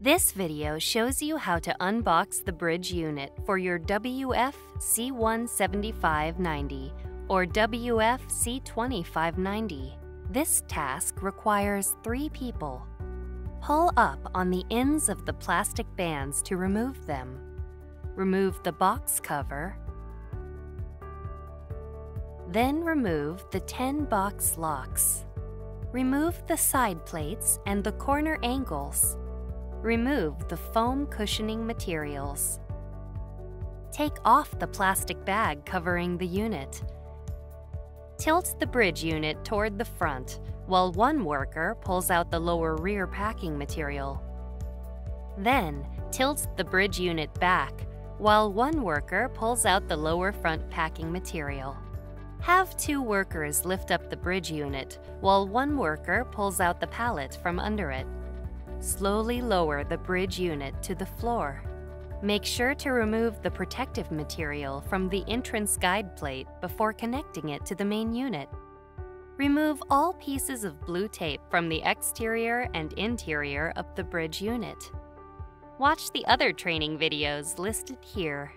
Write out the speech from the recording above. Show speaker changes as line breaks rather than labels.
This video shows you how to unbox the bridge unit for your WF-C17590 or WF-C20590. This task requires 3 people. Pull up on the ends of the plastic bands to remove them. Remove the box cover. Then remove the 10 box locks. Remove the side plates and the corner angles. Remove the foam cushioning materials. Take off the plastic bag covering the unit. Tilt the bridge unit toward the front while one worker pulls out the lower rear packing material. Then, tilt the bridge unit back while one worker pulls out the lower front packing material. Have 2 workers lift up the bridge unit while one worker pulls out the pallet from under it. Slowly lower the bridge unit to the floor. Make sure to remove the protective material from the entrance guide plate before connecting it to the main unit. Remove all pieces of blue tape from the exterior and interior of the bridge unit. Watch the other training videos listed here.